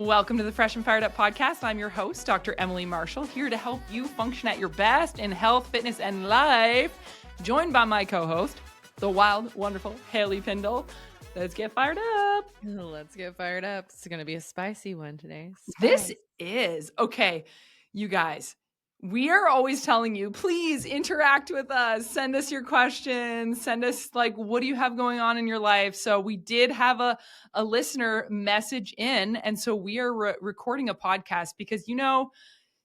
Welcome to the Fresh and Fired Up podcast. I'm your host, Dr. Emily Marshall, here to help you function at your best in health, fitness, and life. Joined by my co-host, the wild, wonderful Hailee Piendl. Let's get fired up. Let's get fired up. It's going to be a spicy one today. This is, okay, you guys, we are always telling you, please interact with us. Send us your questions. Send us, like, what do you have going on in your life? So we did have a listener message in. And so we are recording a podcast because, you know,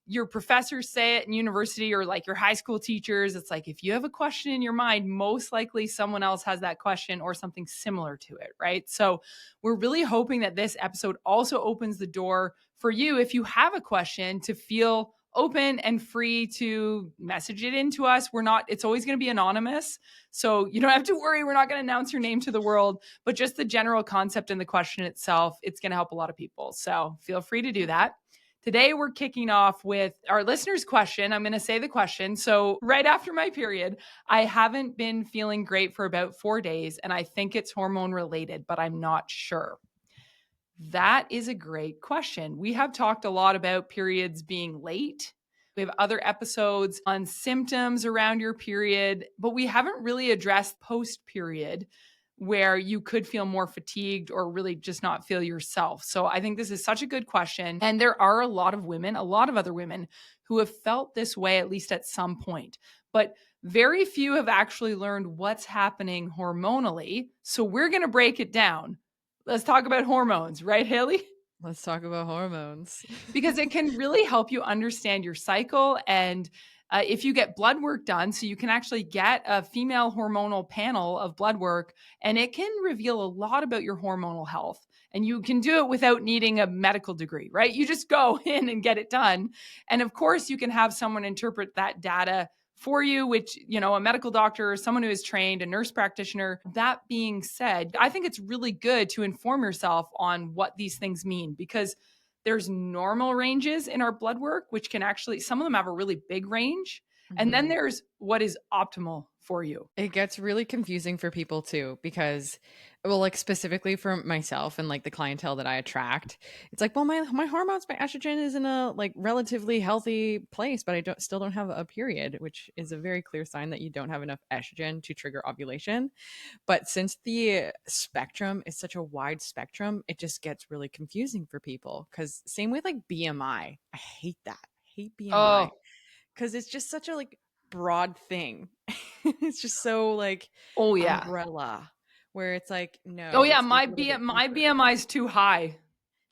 your professors say it in university or like your high school teachers. It's like, if you have a question in your mind, most likely someone else has that question or something similar to it, right? So we're really hoping that this episode also opens the door for you, if you have a question, to feel open and free to message it into us. It's always going to be anonymous. So you don't have to worry. We're not going to announce your name to the world, but just the general concept and the question itself, it's going to help a lot of people. So feel free to do that. Today, we're kicking off with our listener's question. I'm going to say the question. So right after my period, I haven't been feeling great for about 4 days, and I think it's hormone related, but I'm not sure. That is a great question. We have talked a lot about periods being late. We have other episodes on symptoms around your period, but we haven't really addressed post-period, where you could feel more fatigued or really just not feel yourself. So I think this is such a good question. And there are a lot of women, a lot of other women who have felt this way, at least at some point. But very few have actually learned what's happening hormonally. So we're going to break it down. Let's talk about hormones, right, Hailee? Let's talk about hormones. Because it can really help you understand your cycle. And if you get blood work done, so you can actually get a female hormonal panel of blood work, and it can reveal a lot about your hormonal health. And you can do it without needing a medical degree, right? You just go in and get it done. And of course, you can have someone interpret that data for you, which, you know, a medical doctor, someone who is trained, a nurse practitioner. That being said, I think it's really good to inform yourself on what these things mean, because there's normal ranges in our blood work, which can actually, some of them have a really big range. And then there's what is optimal for you. It gets really confusing for people too, because, well, like specifically for myself and like the clientele that I attract, it's like, well, my hormones, my estrogen is in a like relatively healthy place, but I still don't have a period, which is a very clear sign that you don't have enough estrogen to trigger ovulation. But since the spectrum is such a wide spectrum, it just gets really confusing for people. Because same with like BMI, I hate that. I hate BMI because it's just such a like broad thing. It's just so like umbrella, where it's like, no. My BMI is too high.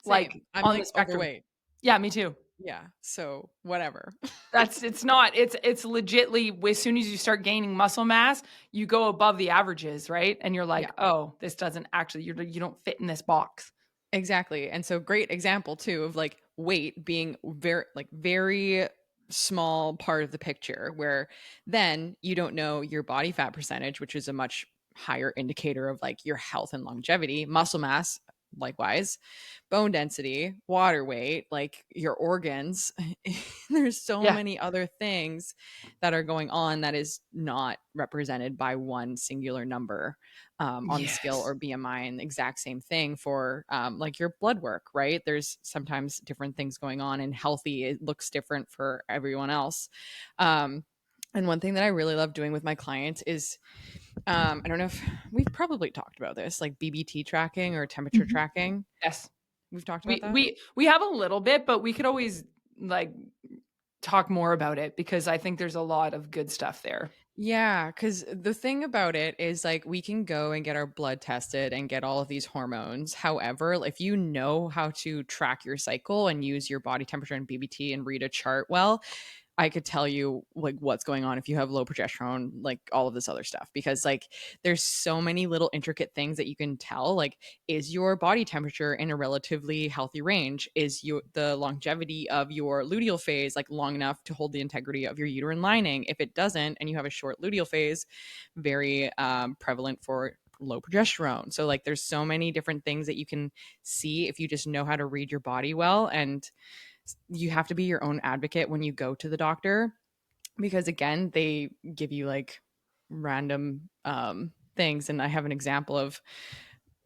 Same. Like I'm on like the spectrum. overweight. Yeah, me too. Yeah. So whatever. It's legitly, as soon as you start gaining muscle mass, you go above the averages, right? And you're like, Yeah. oh, this doesn't actually, you don't fit in this box. Exactly. And so great example too of like weight being very small part of the picture, where then you don't know your body fat percentage, which is a much higher indicator of like your health and longevity, muscle mass, likewise, bone density, water weight, like your organs. There's so many other things that are going on that is not represented by one singular number on the scale or BMI. And the exact same thing for like your blood work, right? There's sometimes different things going on, and healthy, it looks different for everyone else. And one thing that I really love doing with my clients is, I don't know if we've probably talked about this, like BBT tracking or temperature tracking. Yes. We've talked about that. We have a little bit, but we could always like talk more about it, because I think there's a lot of good stuff there. Yeah, because the thing about it is like we can go and get our blood tested and get all of these hormones. However, if you know how to track your cycle and use your body temperature and BBT and read a chart well, I could tell you like what's going on if you have low progesterone, like all of this other stuff, because like there's so many little intricate things that you can tell. Like, is your body temperature in a relatively healthy range? Is the longevity of your luteal phase like long enough to hold the integrity of your uterine lining? If it doesn't, and you have a short luteal phase, very prevalent for low progesterone. So like there's so many different things that you can see if you just know how to read your body well. And you have to be your own advocate when you go to the doctor, because again, they give you like random things. And I have an example of,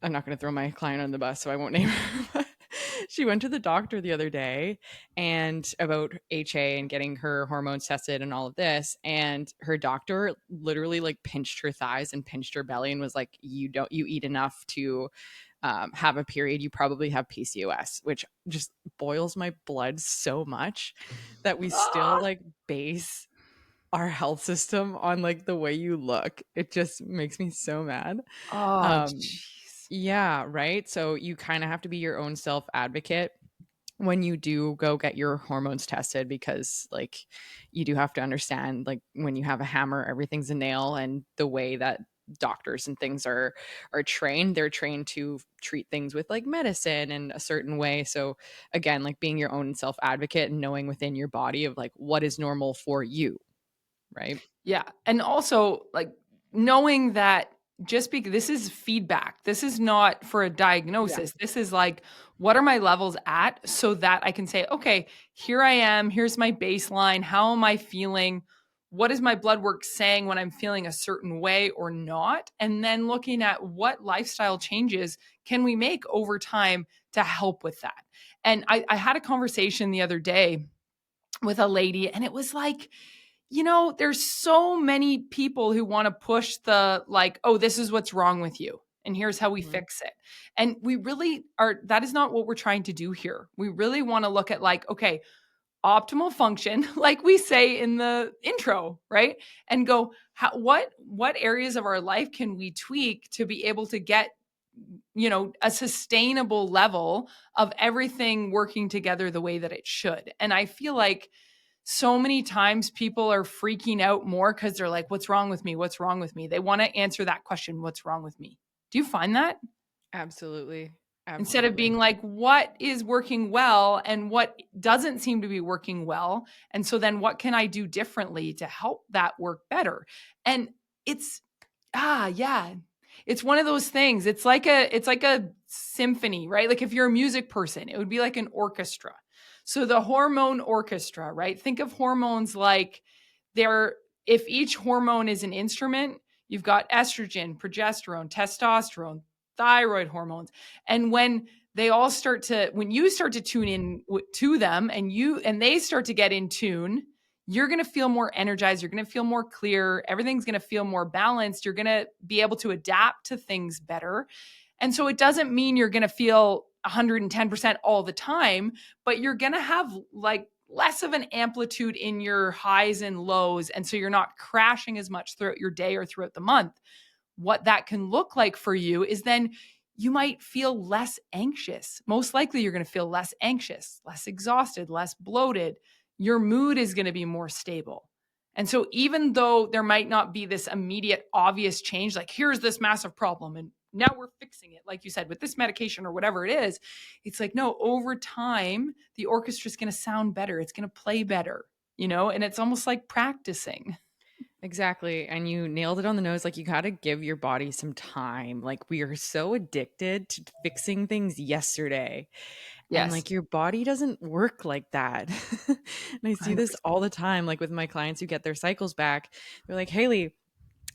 I'm not going to throw my client on the bus, so I won't name her, but she went to the doctor the other day and about HA and getting her hormones tested and all of this. And her doctor literally like pinched her thighs and pinched her belly and was like, you eat enough to have a period, you probably have PCOS, which just boils my blood so much that we still Ah! like base our health system on like the way you look. It just makes me so mad. Oh, Um, jeez. yeah, right. So you kind of have to be your own self advocate when you do go get your hormones tested, because like you do have to understand, like when you have a hammer everything's a nail, and the way that doctors and things are trained, they're trained to treat things with like medicine in a certain way. So again, like being your own self advocate and knowing within your body of like what is normal for you, right? Yeah. And also, like, knowing that just because this is feedback, this is not for a Yeah. diagnosis. This is like, what are my levels at so that I can say, okay, here I am. Here's my baseline. How am I feeling? What is my blood work saying when I'm feeling a certain way or not? And then looking at what lifestyle changes can we make over time to help with that. And I had a conversation the other day with a lady, and it was like, there's so many people who want to push the like, oh, this is what's wrong with you. And here's how we Mhm. fix it. And we really are, that is not what we're trying to do here. We really want to look at like, okay, optimal function, like we say in the intro, right? And go, what areas of our life can we tweak to be able to get, a sustainable level of everything working together the way that it should. And I feel like so many times people are freaking out more because they're like, what's wrong with me? What's wrong with me? They want to answer that question, what's wrong with me? Do you find that? Absolutely. Instead of Absolutely. being like, what is working well and what doesn't seem to be working well? And so then what can I do differently to help that work better? And it's, yeah, it's one of those things. It's like a symphony, right? Like if you're a music person, it would be like an orchestra. So the hormone orchestra, right? Think of hormones like they're if each hormone is an instrument, you've got estrogen, progesterone, testosterone, thyroid hormones. And when you start to tune in to them and they start to get in tune, you're going to feel more energized. You're going to feel more clear. Everything's going to feel more balanced. You're going to be able to adapt to things better. And so it doesn't mean you're going to feel 110% all the time, but you're going to have like less of an amplitude in your highs and lows. And so you're not crashing as much throughout your day or throughout the month. What that can look like for you is then you might feel less anxious. Most likely, you're going to feel less anxious, less exhausted, less bloated. Your mood is going to be more stable. And so, even though there might not be this immediate, obvious change, like here's this massive problem, and now we're fixing it, like you said, with this medication or whatever it is, it's like, no, over time, the orchestra is going to sound better. It's going to play better, and it's almost like practicing. Exactly. And you nailed it on the nose. Like, you got to give your body some time. Like, we are so addicted to fixing things yesterday. And Yes, like, your body doesn't work like that. And I see this 100%. all the time, like with my clients who get their cycles back. They're like, Haley,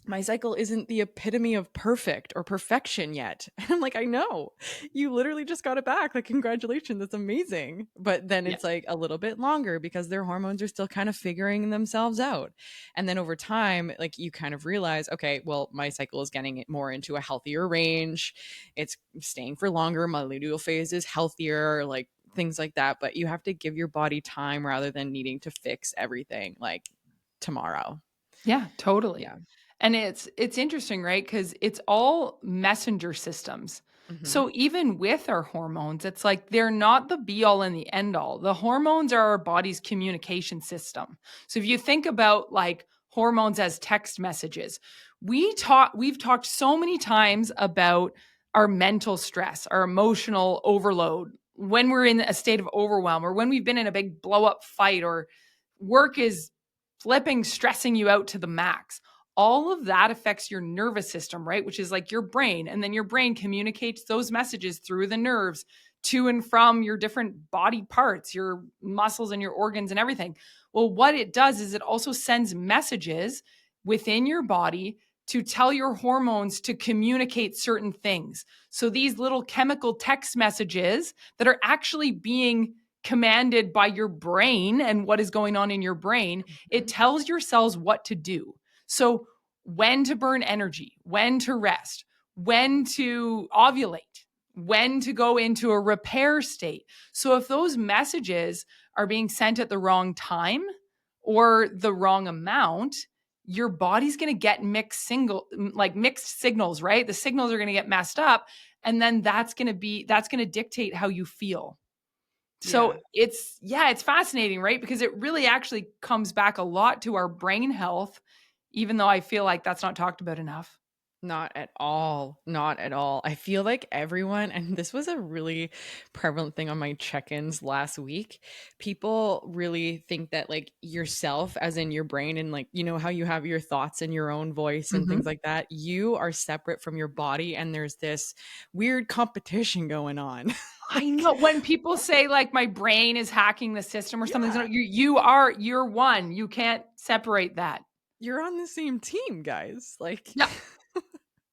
my cycle isn't the epitome of perfect or perfection yet. And I'm like, I know. You literally just got it back. Like, congratulations. That's amazing. But then it's Yes. like a little bit longer because their hormones are still kind of figuring themselves out. And then over time, like you kind of realize, okay, well, my cycle is getting more into a healthier range. It's staying for longer. My luteal phase is healthier, like things like that. But you have to give your body time rather than needing to fix everything like tomorrow. Yeah, totally. Yeah. And it's interesting, right? Because it's all messenger systems. Hmm. So even with our hormones, it's like they're not the be all and the end all. The hormones are our body's communication system. So if you think about like hormones as text messages, we've talked so many times about our mental stress, our emotional overload, when we're in a state of overwhelm or when we've been in a big blow up fight or work is flipping, stressing you out to the max. All of that affects your nervous system, right? Which is like your brain. And then your brain communicates those messages through the nerves to and from your different body parts, your muscles and your organs and everything. Well, what it does is it also sends messages within your body to tell your hormones to communicate certain things. So these little chemical text messages that are actually being commanded by your brain and what is going on in your brain, it Mhm. tells your cells what to do. So when to burn energy, when to rest, when to ovulate, when to go into a repair state. So if those messages are being sent at the wrong time or the wrong amount, your body's going to get mixed signals, right? The signals are going to get messed up, and then that's going to dictate how you feel. So Yeah. it's fascinating, right? Because it really actually comes back a lot to our brain health, even though I feel like that's not talked about enough. Not at all. Not at all. I feel like everyone, and this was a really prevalent thing on my check ins last week. People really think that, like, yourself, as in your brain, and like, you know, how you have your thoughts and your own voice and things Mhm. like that, you are separate from your body. And there's this weird competition going on. I Like, know when people say like my brain is hacking the system or something, yeah, you're one. You can't separate that. you're on the same team, guys. Like, Yeah.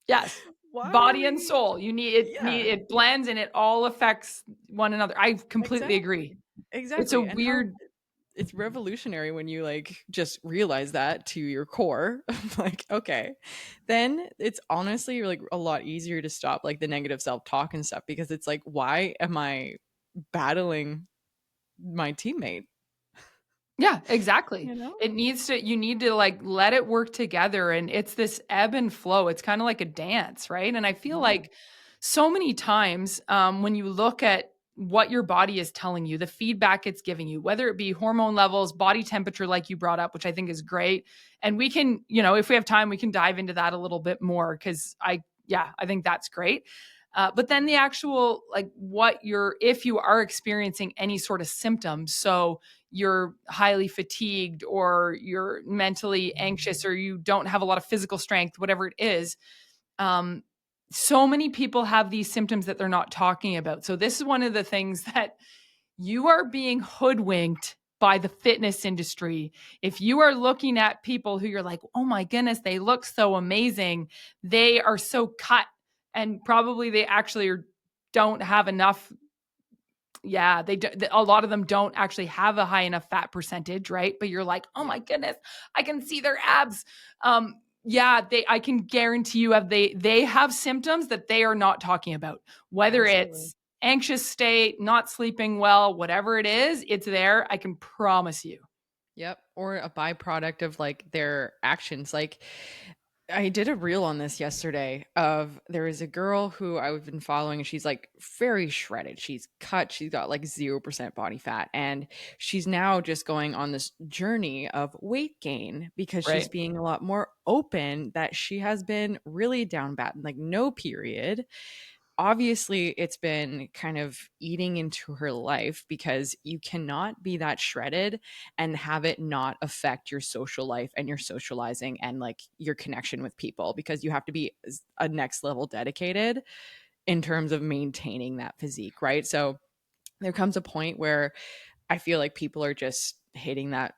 Yes. why are Body and we? soul. Yeah, It blends and it all affects one another. I completely agree. exactly. It's a Exactly. And how weird. it's revolutionary when you like just realize that to your core. Like, okay, then it's honestly like a lot easier to stop like the negative self-talk and stuff, because it's like, why am I battling my teammate, Yeah, exactly. you know? You need to like let it work together, and it's this ebb and flow. It's kind of like a dance, right? And I feel Yeah. like so many times when you look at what your body is telling you, the feedback it's giving you, whether it be hormone levels, body temperature, like you brought up, which I think is great. And we can, if we have time, we can dive into that a little bit more because I think that's great. But then the actual, like if you are experiencing any sort of symptoms, so you're highly fatigued or you're mentally anxious or you don't have a lot of physical strength, whatever it is, um, so many people have these symptoms that they're not talking about. So this is one of the things that you are being hoodwinked by the fitness industry. If you are looking at people who you're like, oh my goodness, they look so amazing, they are so cut, and probably they actually don't have enough. Yeah, a lot of them don't actually have a high enough fat percentage, right? But you're like, oh Yeah, my goodness, I can see their abs. Yeah, I can guarantee you they have symptoms that they are not talking about, whether absolutely. it's anxious state, not sleeping well, whatever it is, it's there. I can promise you. Yep. Or a byproduct of like their actions. Like, I did a reel on this yesterday of there is a girl who I've been following, and she's like very shredded. She's cut, she's got like 0% body fat, and she's now just going on this journey of weight gain because she's Right. being a lot more open that she has been really down bad, like no period. Obviously, it's been kind of eating into her life, because you cannot be that shredded and have it not affect your social life and your socializing and like your connection with people, because you have to be a next level dedicated in terms of maintaining that physique, right? So there comes a point where I feel like people are just hitting that,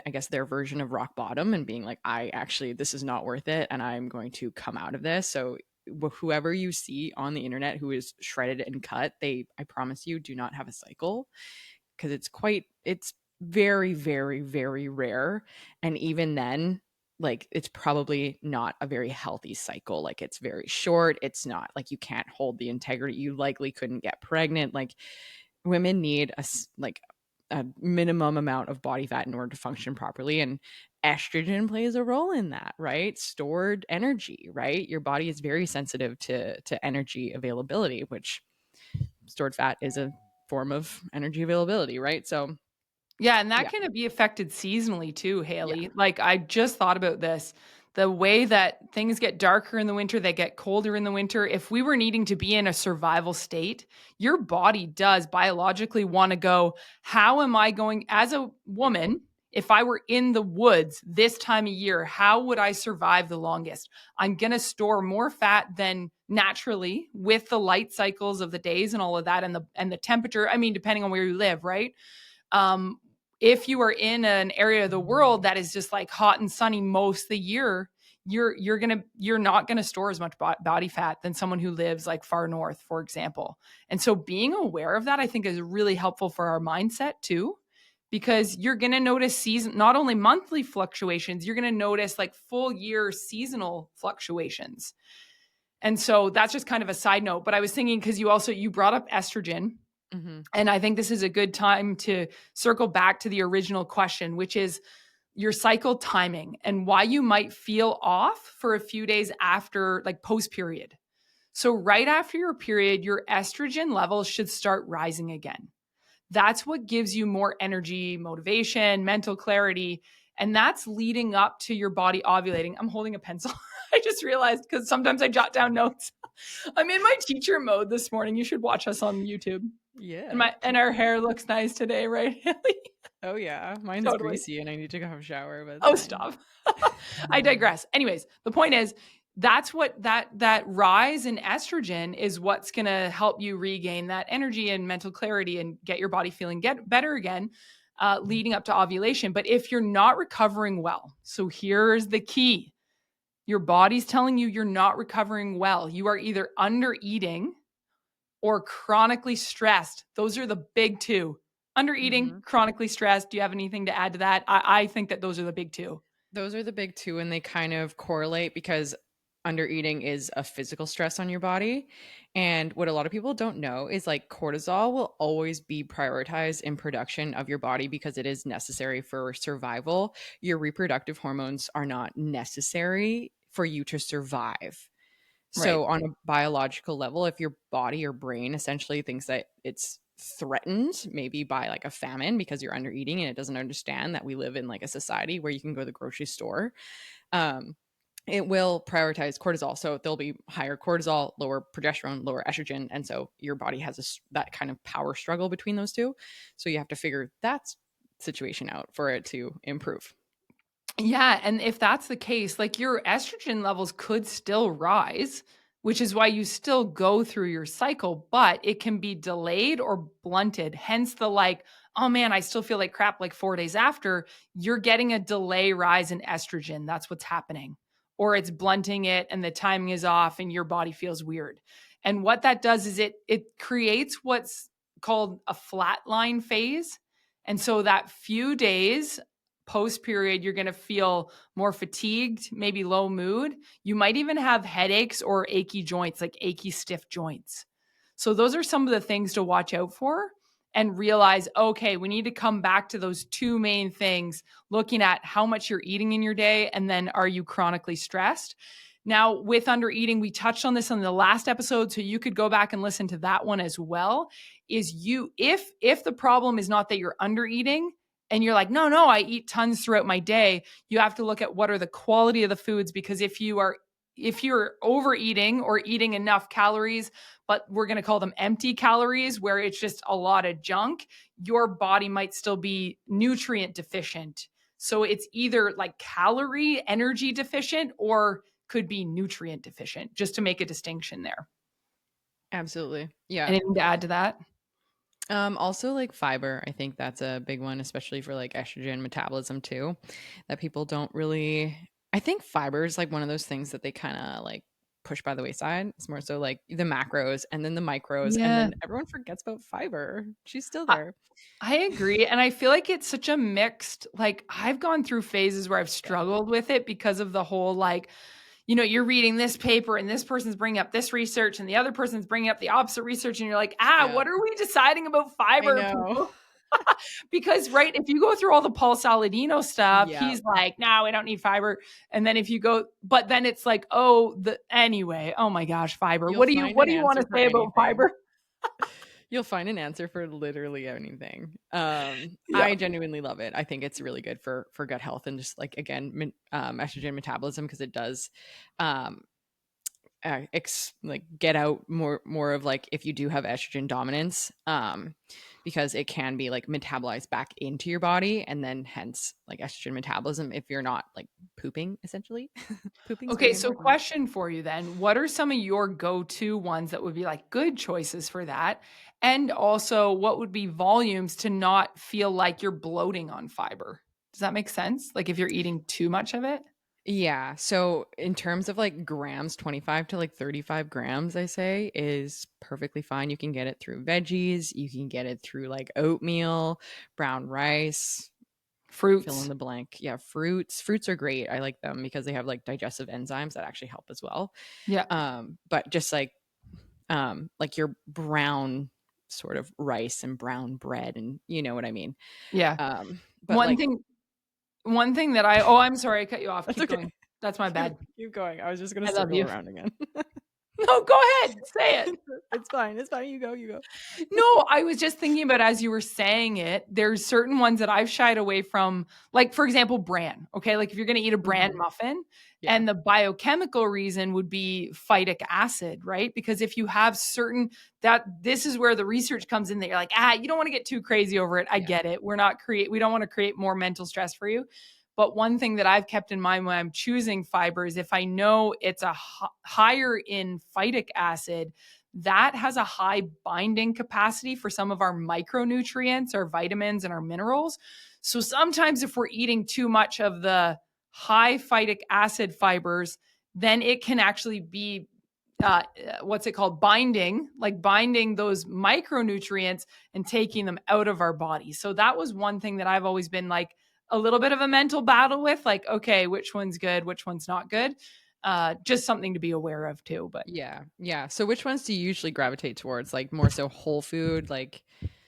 I guess, their version of rock bottom and being like, I actually, this is not worth it. And I'm going to come out of this. So whoever you see on the internet who is shredded and cut, I promise you, do not have a cycle, because it's very, very, very rare. And even then, like, it's probably not a very healthy cycle. Like, it's very short. It's not like you can't hold the integrity. You likely couldn't get pregnant. Like, women need like a minimum amount of body fat in order to function properly, and estrogen plays a role in that, right? Stored energy, right? Your body is very sensitive to energy availability, which stored fat is a form of energy availability, right? So Yeah, and that yeah. can be affected seasonally too, Yeah, Haley. Like I just thought about this. The way that things get darker in the winter, they get colder in the winter. If we were needing to be in a survival state, your body does biologically want to go, how am I going as a woman? If I were in the woods this time of year, how would I survive the longest? I'm going to store more fat than naturally with the light cycles of the days and all of that and the temperature. I mean, depending on where you live, right? Um, if you are in an area of the world that is just like hot and sunny most of the year, you're not going to store as much body fat than someone who lives like far north, for example. And so being aware of that, I think, is really helpful for our mindset too, because you're going to notice not only monthly fluctuations, you're going to notice like full year seasonal fluctuations. And so that's just kind of a side note. But I was thinking, because you brought up estrogen. Mm-hmm. And I think this is a good time to circle back to the original question, which is your cycle timing and why you might feel off for a few days after, like post period. So right after your period, your estrogen levels should start rising again. That's what gives you more energy, motivation, mental clarity. And that's leading up to your body ovulating. I'm holding a pencil. I just realized, because sometimes I jot down notes. I'm in my teacher mode this morning. You should watch us on YouTube. Yeah. And our hair looks nice today, right, Hailee? Oh yeah, mine's Totally. greasy and I need to go have a shower, but Oh, fine. stop. I digress. Anyways, the point is, that's what that rise in estrogen is what's going to help you regain that energy and mental clarity and get your body feeling better again, leading up to ovulation. But if you're not recovering well, so here's the key. Your body's telling you you're not recovering well. You are either under eating or chronically stressed. Those are the big two. Under eating, chronically stressed. Do you have anything to add to that? I think that those are the big two. Those are the big two, and they kind of correlate because under eating is a physical stress on your body. And what a lot of people don't know is like cortisol will always be prioritized in production of your body because it is necessary for survival. Your reproductive hormones are not necessary for you to survive. So, Right. on a biological level, if your body or brain essentially thinks that it's threatened, maybe by like a famine because you're under eating and it doesn't understand that we live in like a society where you can go to the grocery store, it will prioritize cortisol. So, there'll be higher cortisol, lower progesterone, lower estrogen. And so, your body has that kind of power struggle between those two. So, you have to figure that situation out for it to improve. Yeah. And if that's the case, like your estrogen levels could still rise, which is why you still go through your cycle, but it can be delayed or blunted. Hence the like, oh man, I still feel like crap like 4 days after. You're getting a delay rise in estrogen. That's what's happening. Or it's blunting it and the timing is off and your body feels weird. And what that does is it creates what's called a flatline phase. And so that few days post period, you're going to feel more fatigued, maybe low mood. You might even have headaches or achy joints, like achy, stiff joints. So, those are some of the things to watch out for and realize, okay, we need to come back to those two main things, looking at how much you're eating in your day and then are you chronically stressed? Now, with under eating, we touched on this on the last episode, so you could go back and listen to that one as well. Is you if the problem is not that you're under eating, and you're like, no, I eat tons throughout my day, you have to look at what are the quality of the foods, because if you're overeating or eating enough calories, but we're going to call them empty calories, where it's just a lot of junk, your body might still be nutrient deficient. So it's either like calorie energy deficient or could be nutrient deficient, just to make a distinction there. Absolutely. Yeah. Anything to add to that? Also like fiber, I think that's a big one, especially for like estrogen metabolism too, that people don't really. I think fiber is like one of those things that they kind of like push by the wayside. It's more so like the macros and then the micros, and Yeah. then everyone forgets about fiber. She's still I, there. I agree. And I feel like it's such a mixed, like I've gone through phases where I've Yeah. struggled with it because of the whole, like, you're reading this paper and this person's bringing up this research and the other person's bringing up the opposite research. And you're like, Yeah. what are we deciding about I fiber, know. people? Because, right, if you go through all the Paul Saladino stuff, Yeah. he's like, no, we don't need fiber. And then if you go, but then it's like, anyway, oh my gosh, fiber. You'll What find an do you want answer to for say about anything. fiber? You'll find an answer for literally anything. Yeah. I genuinely love it. I think it's really good for gut health and just like again, estrogen metabolism, because it does um like get out more of like if you do have estrogen dominance, because it can be like metabolized back into your body, and then hence like estrogen metabolism if you're not like pooping essentially. Pooping's Okay, very so important. question for you then. What are some of your go-to ones that would be like good choices for that? And also, what would be volumes to not feel like you're bloating on fiber? Does that make sense? Like if you're eating too much of it? Yeah. So in terms of like grams, 25 to like 35 grams, I say is perfectly fine. You can get it through veggies. You can get it through like oatmeal, brown rice, fill in Fruits. the blank. Yeah. Fruits. Fruits are great. I like them because they have like digestive enzymes that actually help as well. Yeah. But just like your brown sort of rice and brown bread and you know what I mean. Yeah. But One like thing one thing that I oh, I'm sorry, I cut you off. that's Keep okay. going. That's my bad. Keep going. I was just gonna I love circle you. around again. No, go ahead. Say it. It's fine. It's fine. You go. You go. No, I was just thinking about as you were saying it, there's certain ones that I've shied away from, like for example, bran. Okay. Like if you're going to eat a bran Mhm. muffin, Yeah. and the biochemical reason would be phytic acid, right? Because if you have certain that this is where the research comes in that you're like, you don't want to get too crazy over it. I Yeah. get it. We don't want to create more mental stress for you. But one thing that I've kept in mind when I'm choosing fibers, if I know it's a higher in phytic acid, that has a high binding capacity for some of our micronutrients, our vitamins, and our minerals. So sometimes if we're eating too much of the high phytic acid fibers, then it can actually be what's it called? Binding those micronutrients and taking them out of our body. So that was one thing that I've always been like a little bit of a mental battle with, like, okay, which one's good, which one's not good. Just something to be aware of too. But Yeah. Yeah. So which ones do you usually gravitate towards? Like more so whole food, like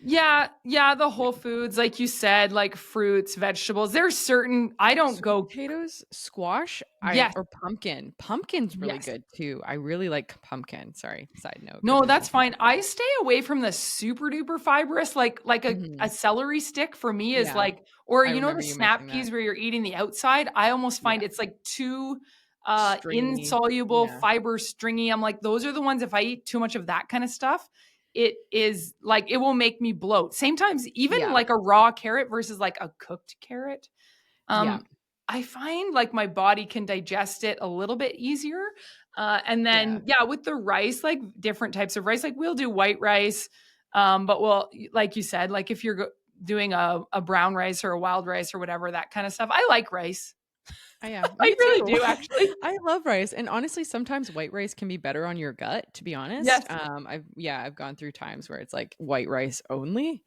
yeah, the yeah. whole foods, like you said, like fruits, vegetables. There's certain I don't Sweet go, potatoes, squash, I yes, or pumpkin. Pumpkin's really yes. good too. I really like pumpkin. Sorry, side note, but No, there's that's nothing fine. wrong with I stay away from the super duper fibrous, like it. a celery stick for me is Yeah. like, or I the remember you snap mentioning that. peas where you're eating the outside. I almost find Yeah. it's like too Stringy. insoluble, Yeah. fiber stringy. I'm like, those are the ones if I eat too much of that kind of stuff, it is like it will make me bloat. Same times, even Yeah. like a raw carrot versus like a cooked carrot. Yeah. I find like my body can digest it a little bit easier. And Yeah. then, yeah, with the rice, like different types of rice, like we'll do white rice. But like you said, like if you're doing a brown rice or a wild rice or whatever, that kind of stuff, I like rice. Yeah, I me really too. do, actually. I love rice, and honestly, sometimes white rice can be better on your gut, to be honest. Yes. I've gone through times where it's like white rice only,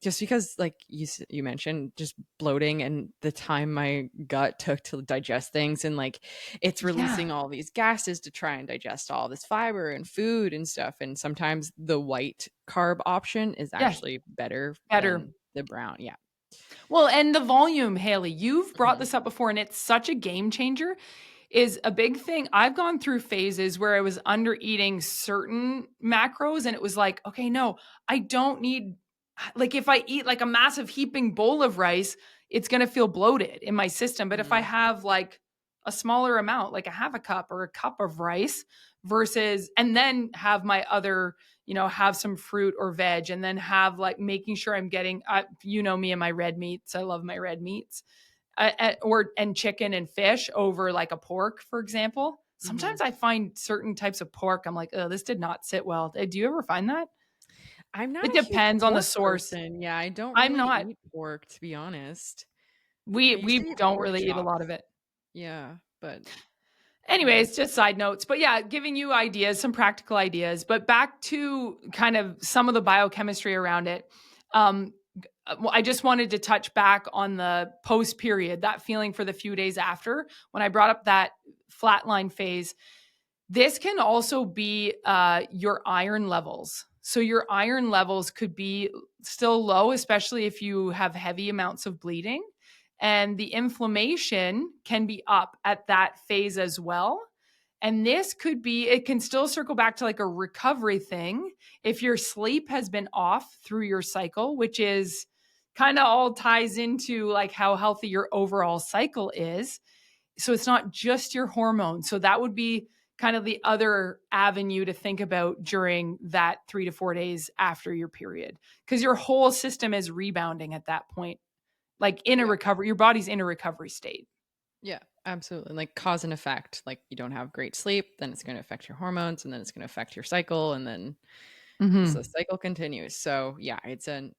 just because like you mentioned, just bloating and the time my gut took to digest things, and like it's Yeah. releasing all these gases to try and digest all this fiber and food and stuff. And sometimes the white carb option is Yes. actually better Better. than the brown. Yeah. Well, and the volume, Haley, you've brought Mhm. this up before, and it's such a game changer. Is a big thing. I've gone through phases where I was under eating certain macros, and it was like, okay, no, I don't need, like, if I eat like a massive heaping bowl of rice, it's going to feel bloated in my system. But if I Mhm. have like a smaller amount, like a half a cup or a cup of rice versus, and then have my other, have some fruit or veg, and then have like making sure I'm getting, me and my red meats. I love my red meats, and chicken and fish over like a pork, for example. Mhm. Sometimes I find certain types of pork, I'm like, oh, this did not sit well. Do you ever find that? I'm not It a huge depends on the pork source. person. Yeah, I don't I'm really not. eat pork, to be honest. We I we usually eat don't pork really eat a lot of chops. it. Yeah, but yeah. Anyways, just side notes. But yeah, giving you ideas, some practical ideas. But back to kind of some of the biochemistry around it. I just wanted to touch back on the post period, that feeling for the few days after when I brought up that flatline phase. This can also be your iron levels. So your iron levels could be still low, especially if you have heavy amounts of bleeding. And the inflammation can be up at that phase as well. And this could be, it can still circle back to like a recovery thing. If your sleep has been off through your cycle, which is kind of all ties into like how healthy your overall cycle is. So it's not just your hormones. So that would be kind of the other avenue to think about during that 3 to 4 days after your period, because your whole system is rebounding at that point, like in a Yeah. recovery, your body's in a recovery state. Yeah, absolutely. Like cause and effect. Like you don't have great sleep, then it's going to affect your hormones and then it's going to affect your cycle and then the Mm-hmm. cycle continues. So, yeah, it's an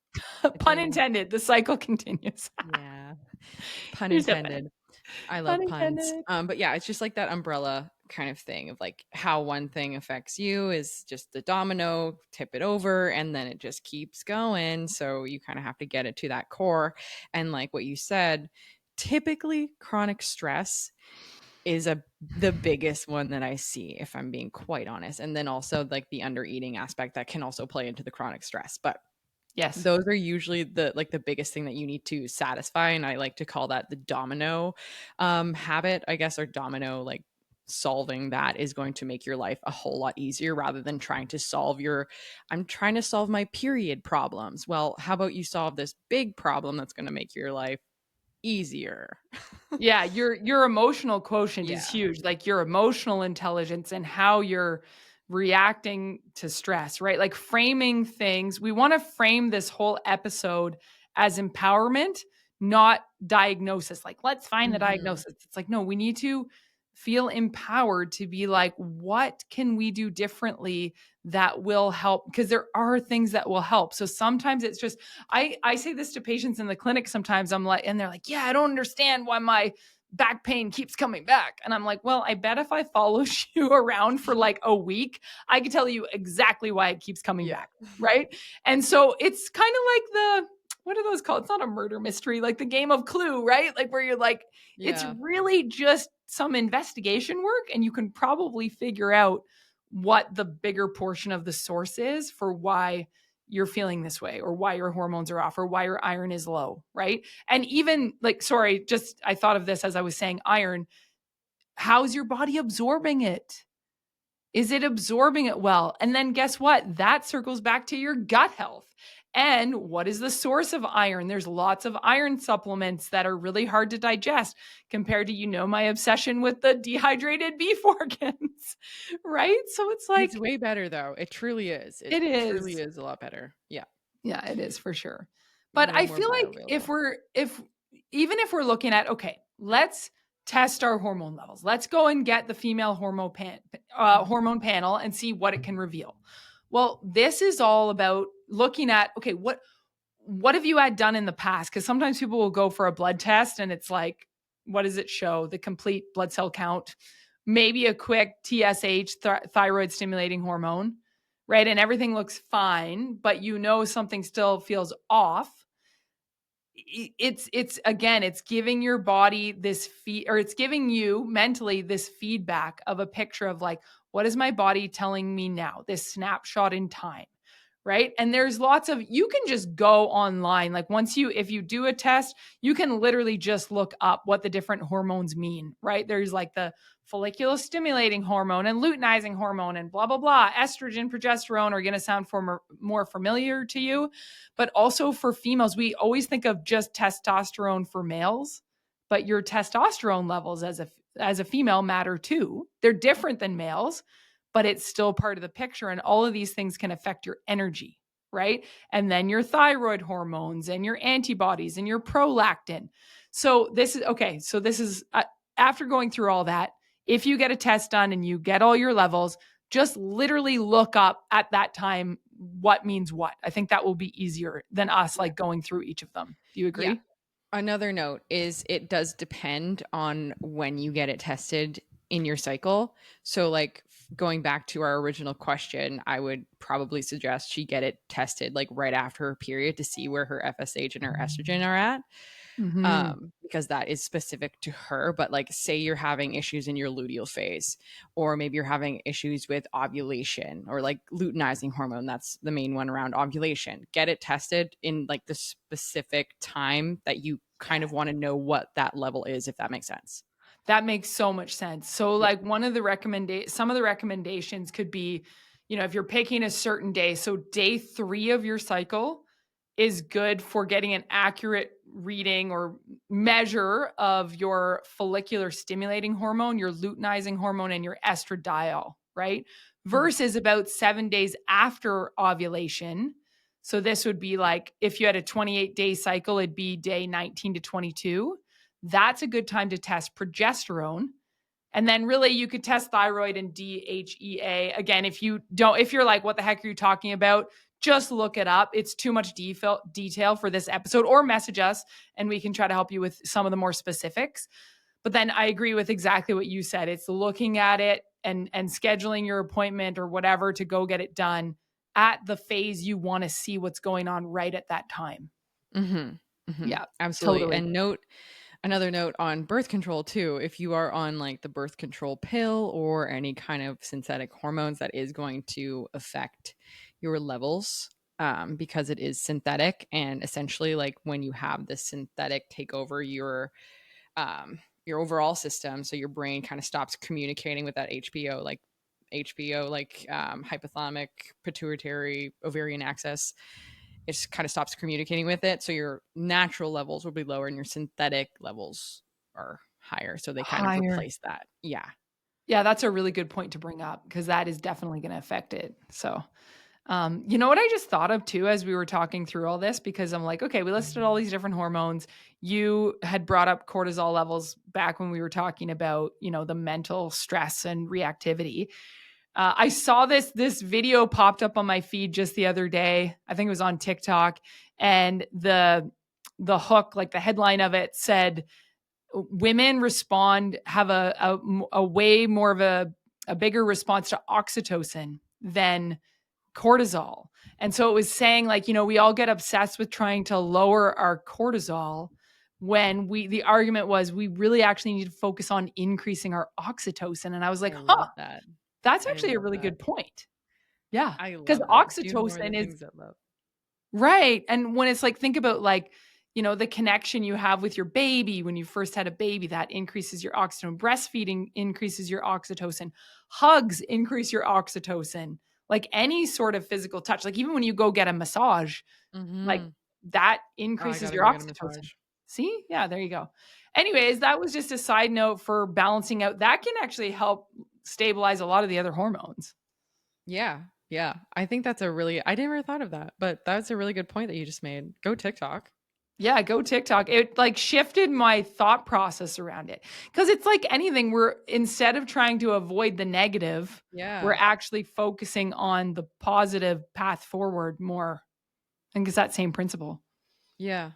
it's Pun an intended. The cycle continues. yeah, pun You're so funny. intended. I love puns. Unintended. But yeah, it's just like that umbrella kind of thing of like how one thing affects you is just the domino, tip it over, and then it just keeps going. So you kind of have to get it to that core. And like what you said, typically chronic stress is the biggest one that I see, if I'm being quite honest. And then also like the under eating aspect that can also play into the chronic stress. But Yes. those are usually the biggest thing that you need to satisfy, and I like to call that the domino habit, I guess, or domino, like solving that is going to make your life a whole lot easier rather than trying to solve your I'm trying to solve my period problems. Well, how about you solve this big problem that's going to make your life easier? Yeah, your emotional quotient is Yeah. huge. Like your emotional intelligence and how you're reacting to stress, right? Like framing things. We want to frame this whole episode as empowerment, not diagnosis. Like, let's find the Mhm. diagnosis. It's like, no, we need to feel empowered to be like, what can we do differently that will help? Because there are things that will help. So sometimes it's just, I say this to patients in the clinic sometimes. I'm like, and they're like, yeah, I don't understand why my back pain keeps coming back. And I'm like, well, I bet if I follow you around for like a week, I can tell you exactly why it keeps coming Yeah. back. Right. And so it's kind of like what are those called? It's not a murder mystery, like the game of Clue, right? Like where you're like, it's Yeah. really just some investigation work and you can probably figure out what the bigger portion of the source is for why you're feeling this way or why your hormones are off or why your iron is low, right? And even like, sorry, just I thought of this as I was saying iron. How's your body absorbing it? Is it absorbing it well? And then guess what? That circles back to your gut health. And what is the source of iron? There's lots of iron supplements that are really hard to digest compared to, my obsession with the dehydrated beef organs, right? So it's It's like, way better though. It truly is. It it truly is. is a lot better. Yeah. Yeah, it is for sure. But Way I more feel like bioavailable. if even if we're looking at, okay, let's test our hormone levels. Let's go and get the female hormone panel and see what it can reveal. Well, this is all about looking at, okay, what have you had done in the past? Because sometimes people will go for a blood test and it's like, what does it show? The complete blood cell count, maybe a quick TSH, thyroid stimulating hormone, right? And everything looks fine, but something still feels off. It's again, it's giving your body this or it's giving you mentally this feedback of a picture of like, what is my body telling me now? This snapshot in time, right? And there's lots of, you can just go online. Like if you do a test, you can literally just look up what the different hormones mean, right? There's like the follicular stimulating hormone and luteinizing hormone and blah, blah, blah. Estrogen, progesterone are going to sound more familiar to you. But also for females, we always think of just testosterone for males, but your testosterone levels as a female matter too. They're different than males, but it's still part of the picture. And all of these things can affect your energy, right? And then your thyroid hormones and your antibodies and your prolactin. So this is okay. So this is after going through all that, if you get a test done and you get all your levels, just literally look up at that time what means what. I think that will be easier than us Yeah. like going through each of them. Do you Yeah. agree? Another note is it does depend on when you get it tested in your cycle. So, like going back to our original question, I would probably suggest she get it tested like right after her period to see where her FSH and her estrogen are at. Mm-hmm. Because that is specific to her. But like, say you're having issues in your luteal phase, or maybe you're having issues with ovulation or like luteinizing hormone. That's the main one around ovulation. Get it tested in like the specific time that you kind of want to know what that level is, if that makes sense. That makes so much sense. So Yeah. like some of the recommendations could be, if you're picking a certain day, so day 3 of your cycle is good for getting an accurate reading or measure of your follicular stimulating hormone, your luteinizing hormone, and your estradiol, right? Mhm. Versus about 7 days after ovulation. So this would be like if you had a 28-day cycle, it'd be day 19 to 22. That's a good time to test progesterone. And then really you could test thyroid and DHEA. Again, if you're like, what the heck are you talking about? Just look it up. It's too much detail for this episode, or message us and we can try to help you with some of the more specifics. But then I agree with exactly what you said. It's looking at it and scheduling your appointment or whatever to go get it done at the phase you want to see what's going on right at that time. Yeah, Absolutely. totally. And another note on birth control too. If you are on like the birth control pill or any kind of synthetic hormones, that is going to affect your levels, because it is synthetic. And essentially, like when you have this synthetic take over your overall system, so your brain kind of stops communicating with that hypothalamic pituitary ovarian axis. It just kind of stops communicating with it, so your natural levels will be lower and your synthetic levels are higher, so they kind of Higher. replace that. Yeah. Yeah, that's a really good point to bring up because that is definitely going to affect it. So, you know what I just thought of too as we were talking through all this, because I'm like, okay, we listed all these different hormones. You had brought up cortisol levels back when we were talking about, the mental stress and reactivity. I saw this video popped up on my feed just the other day. I think it was on TikTok, and the hook, like the headline of it, said women have a way more of a bigger response to oxytocin than cortisol. And so it was saying, like, we all get obsessed with trying to lower our cortisol when the argument was we really actually need to focus on increasing our oxytocin. And I was like, I love that. that's I actually a love really that. good point. Yeah. I Because love that. Do more of the oxytocin is things that love. right. And when it's like, think about like, the connection you have with your baby when you first had a baby, that increases your oxytocin. Breastfeeding increases your oxytocin. Hugs increase your oxytocin. Like any sort of physical touch, like even when you go get a massage, like Mm-hmm. that Oh, I increases gotta your go get a oxytocin. massage. See? Yeah, there you go. Anyways, that was just a side note for balancing out. That can actually help stabilize a lot of the other hormones. Yeah. Yeah. I think that's I never thought of that, but that's a really good point that you just made. Go TikTok. Yeah, go TikTok. It like shifted my thought process around it. Cause it's like anything, instead of trying to avoid the negative, we're Yeah. actually focusing on the positive path forward more. I think it's that same principle. Yeah.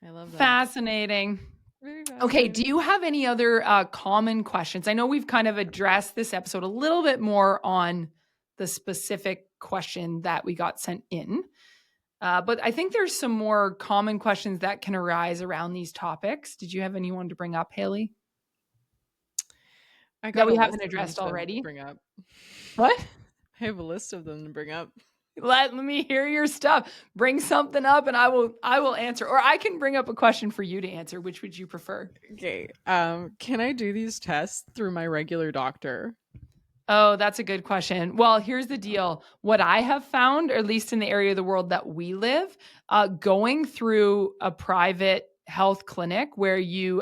I love that. Fascinating. Very Okay, do fascinating. you have any other common questions? I know we've kind of addressed this episode a little bit more on the specific question that we got sent in. But I think there's some more common questions that can arise around these topics. Did you have anyone to bring up, Hailee, I that got a we list haven't of them addressed to already? bring up. What? I have a list of them to bring up. Let me hear your stuff. Bring something up and I will answer. Or I can bring up a question for you to answer. Which would you prefer? Okay. Can I do these tests through my regular doctor? Oh, that's a good question. Well, here's the deal. What I have found, or at least in the area of the world that we live, going through a private health clinic where you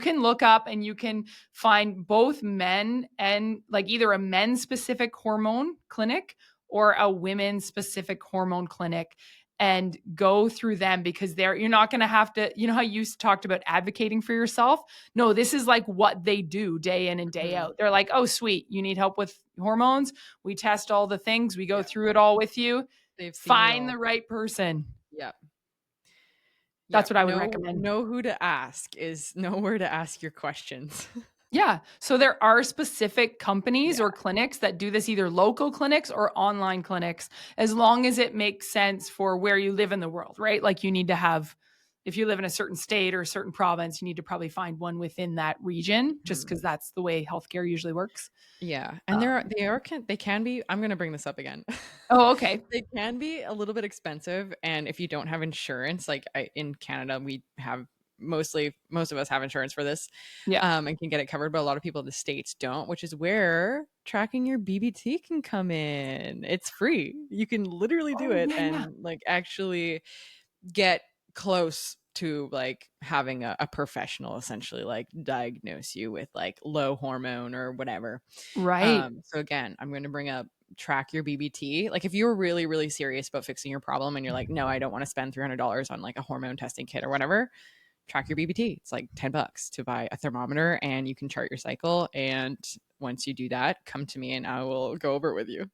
can look up and you can find both men and like either a men's specific hormone clinic or a women's specific hormone clinic and go through them because you're not going to have to, how you talked about advocating for yourself. No, this is like what they do day in and day Mhm. out. They're like, oh, sweet, you need help with hormones. We test all the things, we go Yeah. through it all with you. They've seen it Find all. the right person. Yep. That's Yep. what I would recommend. Know who to ask, know where to ask your questions. Yeah. So there are specific companies Yeah. or clinics that do this, either local clinics or online clinics, as long as it makes sense for where you live in the world, right? Like you need to have, if you live in a certain state or a certain province, you need to probably find one within that region just Mhm. because that's the way healthcare usually works. Yeah. And Um, they can be, I'm going to bring this up again. oh, okay. They can be a little bit expensive, and if you don't have insurance, like in Canada, we have most of us have insurance for this, Yeah. and can get it covered, but a lot of people in the States don't, which is where tracking your BBT can come in. It's free. You can literally do Oh, it yeah, yeah. and like actually get close to like having a professional essentially like diagnose you with like low hormone or whatever. Right. So again, I'm going to bring up track your BBT. Like if you're really, really serious about fixing your problem and you're like, no, I don't want to spend $300 on like a hormone testing kit or whatever, track your BBT. It's like $10 to buy a thermometer and you can chart your cycle. And once you do that, come to me and I will go over it with you.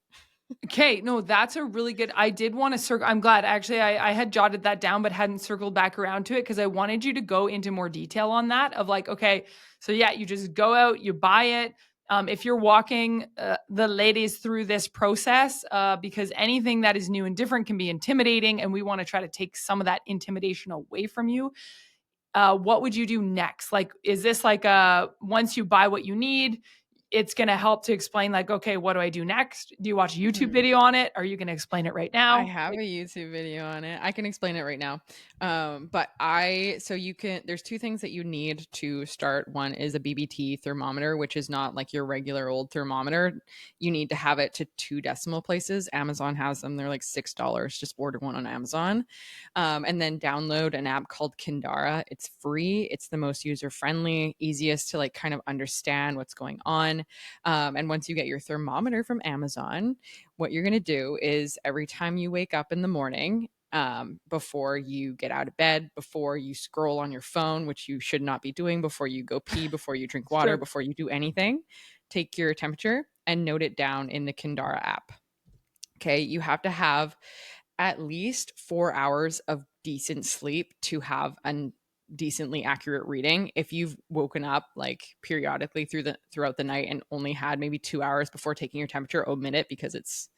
Okay, no, that's a really good. I did want to circle. I'm glad actually. I had jotted that down, but hadn't circled back around to it because I wanted you to go into more detail on that. Of like, okay, so yeah, you just go out, you buy it. If you're walking the ladies through this process, because anything that is new and different can be intimidating, and we want to try to take some of that intimidation away from you. What would you do next? Like, is this like once you buy what you need, it's going to help to explain like, okay, what do I do next? Do you watch a YouTube Mhm. video on it? Are you going to explain it right I now? have Like, a YouTube video on it. I can explain it right now. But so you can, there's two things that you need to start. One is a BBT thermometer, which is not like your regular old thermometer. You need to have it to 2 decimal places. Amazon has them. They're like $6. Just order one on Amazon. And then download an app called Kindara. It's free. It's the most user friendly, easiest to like kind of understand what's going on. And once you get your thermometer from Amazon, what you're going to do is every time you wake up in the morning, before you get out of bed, before you scroll on your phone, which you should not be doing, before you go pee, before you drink water, sure. before you do anything, take your temperature and note it down in the Kindara app. Okay. You have to have at least 4 hours of decent sleep to have a decently accurate reading. If you've woken up like periodically throughout the night and only had maybe 2 hours before taking your temperature, omit it because it's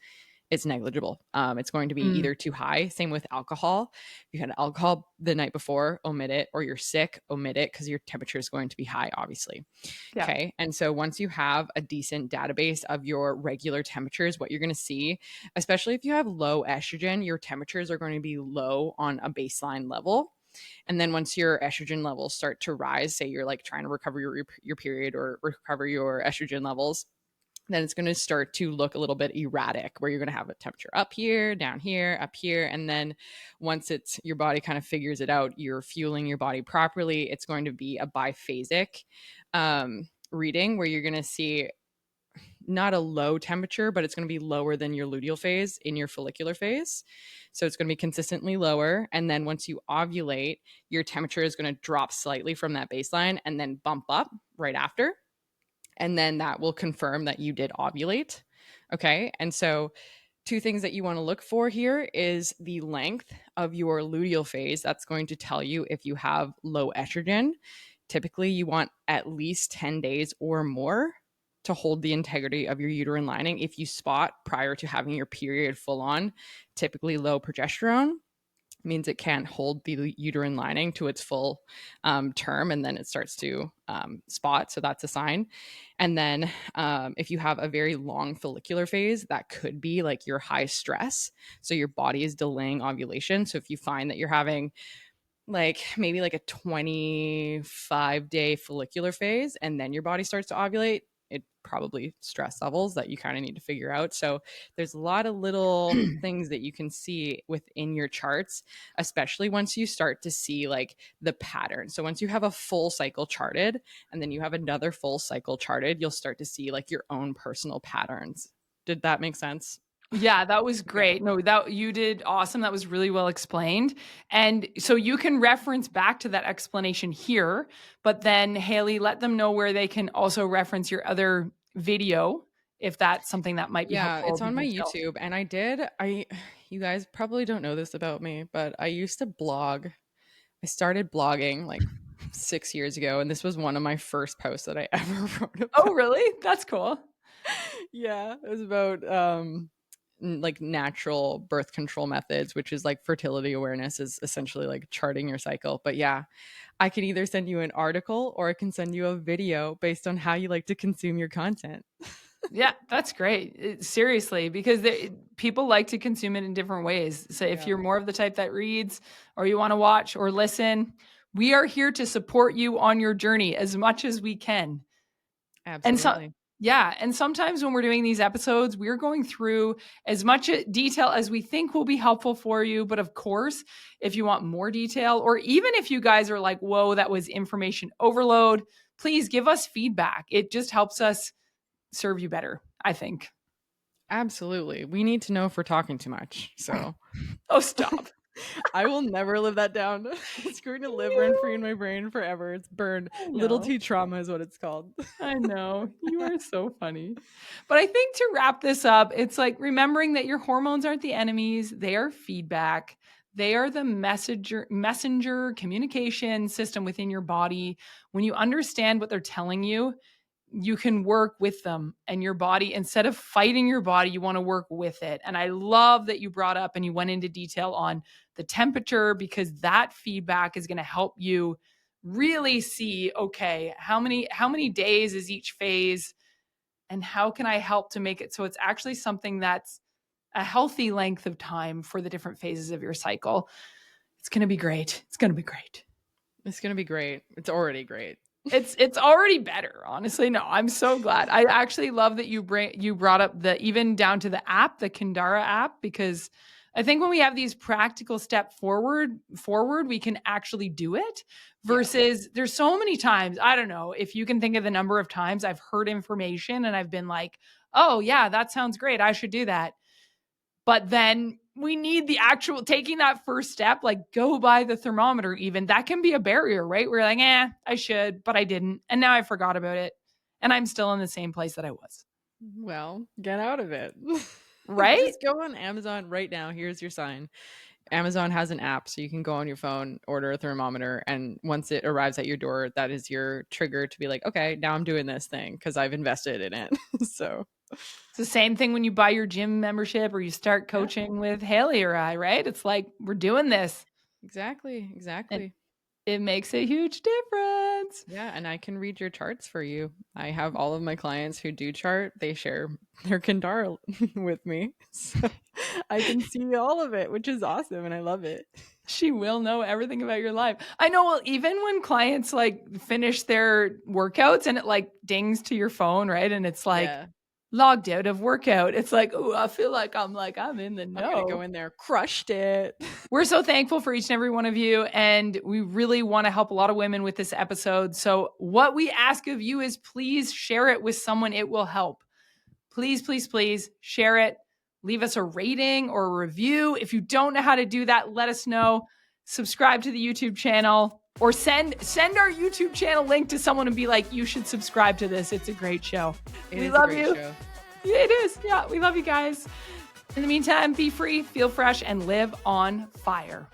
negligible. It's going to be Mm, either too high. Same with alcohol. If you had alcohol the night before, omit it, or you're sick, omit it because your temperature is going to be high, obviously. yeah. Okay. And so once you have a decent database of your regular temperatures, what you're going to see, especially if you have low estrogen, your temperatures are going to be low on a baseline level. And then once your estrogen levels start to rise, say you're like trying to recover your period or recover your estrogen levels, then it's going to start to look a little bit erratic where you're going to have a temperature up here, down here, up here. And then once it's your body kind of figures it out, you're fueling your body properly. It's going to be a biphasic reading where you're going to see not a low temperature, but it's going to be lower than your luteal phase in your follicular phase. So it's going to be consistently lower. And then once you ovulate, your temperature is going to drop slightly from that baseline and then bump up right after. And then that will confirm that you did ovulate. Okay. And so, two things that you want to look for here is the length of your luteal phase. That's going to tell you if you have low estrogen. Typically, you want at least 10 days or more to hold the integrity of your uterine lining. If you spot prior to having your period full on, typically low progesterone, means it can't hold the uterine lining to its full term, and then it starts to spot. So that's a sign. And then if you have a very long follicular phase, that could be like your high stress. So your body is delaying ovulation. So if you find that you're having like maybe like a 25-day follicular phase and then your body starts to ovulate, it probably stress levels that you kind of need to figure out. So there's a lot of little things that you can see within your charts, especially once you start to see like the pattern. So once you have a full cycle charted and then you have another full cycle charted, you'll start to see like your own personal patterns. Did that make sense? Yeah, that was Okay. great. No, that you did awesome. That was really well explained. And so you can reference back to that explanation here, but then Haley, let them know where they can also reference your other video if that's something that might be Yeah, helpful it's to on my detail. YouTube and I you guys probably don't know this about me, but I used to blog. I started blogging like 6 years ago and this was one of my first posts that I ever wrote Oh, about. really? That's cool. Yeah, it was about like natural birth control methods, which is like fertility awareness is essentially like charting your cycle. But yeah, I can either send you an article or I can send you a video based on how you like to consume your content. Yeah, that's great. Seriously, because people like to consume it in different ways. So if Yeah, you're more of the type that reads or you want to watch or listen, we are here to support you on your journey as much as we can. And so, absolutely. yeah. And sometimes when we're doing these episodes, we're going through as much detail as we think will be helpful for you. But of course, if you want more detail, or even if you guys are like, whoa, that was information overload, please give us feedback. It just helps us serve you better, I think. Absolutely. We need to know if we're talking too much. So, Oh, stop. I will never live that down. It's going to live rent free in my brain forever. It's burned. I Little know. T trauma is what it's called. I know. You are so funny. But I think to wrap this up, it's like remembering that your hormones aren't the enemies, they are feedback. They are the messenger communication system within your body. When you understand what they're telling you, you can work with them, and your body, instead of fighting your body, you want to work with it. And I love that you brought up and you went into detail on the temperature, because that feedback is going to help you really see, okay, how many days is each phase, and how can I help to make it so it's actually something that's a healthy length of time for the different phases of your cycle. It's going to be great. It's going to be great. It's going to be great. It's already great. It's already better, honestly. No, I'm so glad. I actually love that you brought up the, even down to the app, the Kindara app, because I think when we have these practical step forward, we can actually do it, versus there's so many times, I don't know if you can think of the number of times I've heard information and I've been like, "Oh, yeah, that sounds great. I should do that." But then we need the actual taking that first step, like go buy the thermometer, even that can be a barrier, right? We're like, I should, but I didn't. And now I forgot about it. And I'm still in the same place that I was. Well, get out of it. Right? Just go on Amazon right now. Here's your sign. Amazon has an app, so you can go on your phone, order a thermometer, and once it arrives at your door, that is your trigger to be like, okay, now I'm doing this thing because I've invested in it. So It's the same thing when you buy your gym membership or you start yeah, coaching with Hailee or I, right? It's like, we're doing this. exactly. And Exactly. it makes a huge difference. Yeah, and I can read your charts for you. I have all of my clients who do chart, they share their Kindara with me. So I can see all of it, which is awesome, and I love it. She will know everything about your life. I know. Well, even when clients like finish their workouts and it like dings to your phone, right? And it's like Yeah. logged out of workout. It's like, oh, I feel like I'm in the I'm gonna know. go in there, crushed it. We're so thankful for each and every one of you. And we really want to help a lot of women with this episode. So what we ask of you is please share it with someone it will help. Please, please, please share it. Leave us a rating or a review. If you don't know how to do that, let us know. Subscribe to the YouTube channel, or send our YouTube channel link to someone and be like, you should subscribe to this. It's a great show. We love you. Show. Yeah, it is. Yeah, we love you guys. In the meantime, be free, feel fresh, and live on fire.